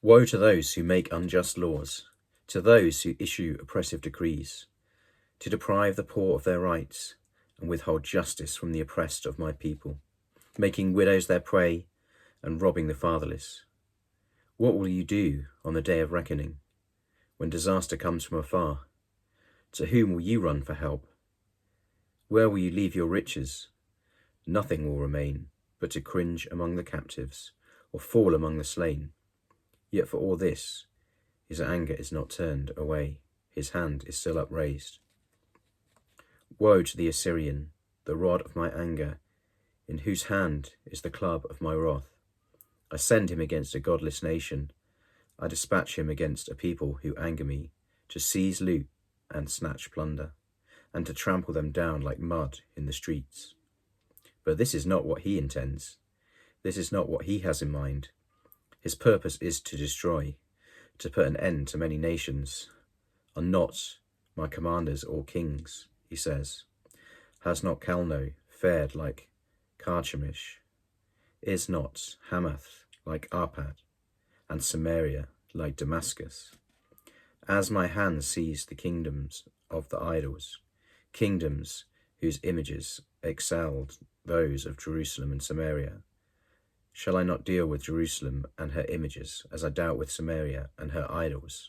Woe to those who make unjust laws, to those who issue oppressive decrees, to deprive the poor of their rights and withhold justice from the oppressed of my people, making widows their prey and robbing the fatherless. What will you do on the day of reckoning, when disaster comes from afar? To whom will you run for help? Where will you leave your riches? Nothing will remain but to cringe among the captives or fall among the slain. Yet for all this, his anger is not turned away, his hand is still upraised. Woe to the Assyrian, the rod of my anger, in whose hand is the club of my wrath. I send him against a godless nation. I dispatch him against a people who anger me, to seize loot and snatch plunder, and to trample them down like mud in the streets. But this is not what he intends. This is not what he has in mind. His purpose is to destroy, to put an end to many nations. Are not my commanders all kings, he says. Has not Calno fared like Carchemish? Is not Hamath like Arpad, and Samaria like Damascus? As my hand seized the kingdoms of the idols, kingdoms whose images excelled those of Jerusalem and Samaria, shall I not deal with Jerusalem and her images as I dealt with Samaria and her idols?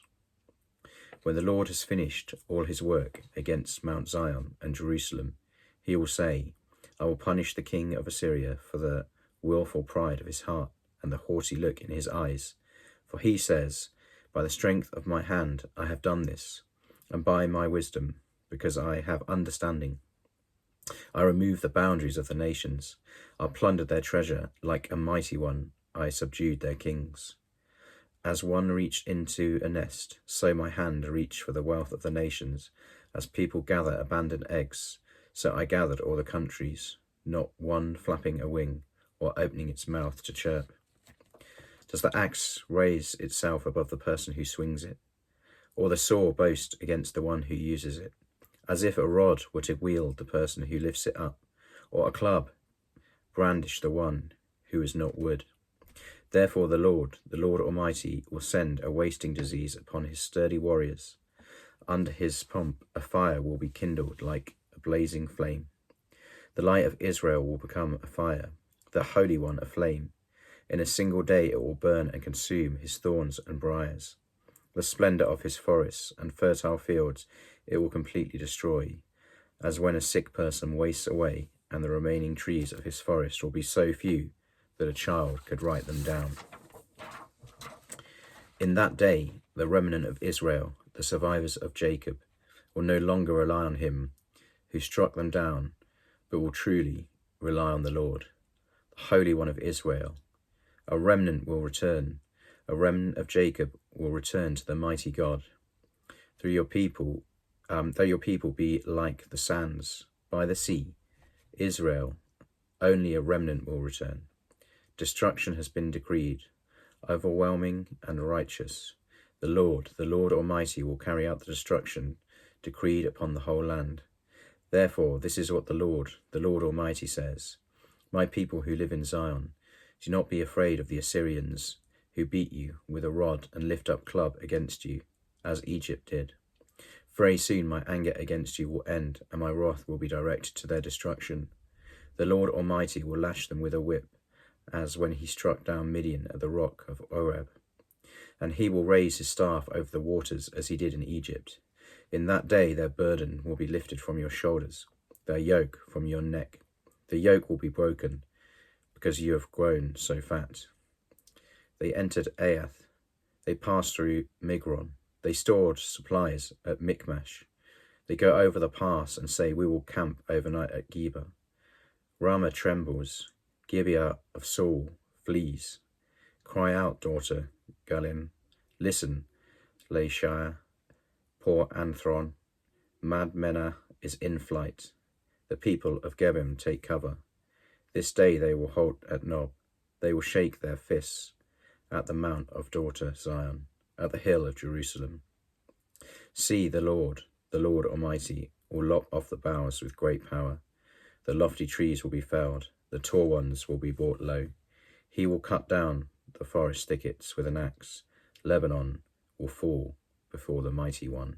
When the Lord has finished all his work against Mount Zion and Jerusalem, he will say, I will punish the king of Assyria for the wilful pride of his heart and the haughty look in his eyes. For he says, by the strength of my hand I have done this, and by my wisdom, because I have understanding. I removed the boundaries of the nations. I plundered their treasure like a mighty one. I subdued their kings. As one reached into a nest, so my hand reached for the wealth of the nations. As people gather abandoned eggs, so I gathered all the countries, not one flapping a wing or opening its mouth to chirp. Does the axe raise itself above the person who swings it, or the saw boast against the one who uses it? As if a rod were to wield the person who lifts it up, or a club brandish the one who is not wood. Therefore the Lord Almighty, will send a wasting disease upon his sturdy warriors. Under his pomp a fire will be kindled like a blazing flame. The light of Israel will become a fire, the Holy One a flame. In a single day it will burn and consume his thorns and briars. The splendour of his forests and fertile fields it will completely destroy, as when a sick person wastes away, and the remaining trees of his forest will be so few that a child could write them down. In that day, the remnant of Israel, the survivors of Jacob, will no longer rely on him who struck them down, but will truly rely on the Lord, the Holy One of Israel. A remnant will return. A remnant of Jacob will return to the mighty God. Though your people be like the sands by the sea, Israel, only a remnant will return. Destruction has been decreed, overwhelming and righteous. The Lord Almighty, will carry out the destruction decreed upon the whole land. Therefore, this is what the Lord Almighty says. My people who live in Zion, do not be afraid of the Assyrians, who beat you with a rod and lift up club against you, as Egypt did. Very soon my anger against you will end, and my wrath will be directed to their destruction. The Lord Almighty will lash them with a whip, as when he struck down Midian at the rock of Oreb. And he will raise his staff over the waters as he did in Egypt. In that day their burden will be lifted from your shoulders, their yoke from your neck. The yoke will be broken, because you have grown so fat. They entered Aiath. They passed through Migron. They stored supplies at Michmash. They go over the pass and say, we will camp overnight at Geba. Ramah trembles. Gibeah of Saul flees. Cry out, daughter Galim. Listen, Laishah. Poor Anthron. Madmenah is in flight. The people of Gebim take cover. This day they will halt at Nob. They will shake their fists at the mount of daughter Zion, at the hill of Jerusalem. See, the Lord Almighty, will lop off the boughs with great power. The lofty trees will be felled, the tall ones will be brought low. He will cut down the forest thickets with an axe, Lebanon will fall before the mighty one.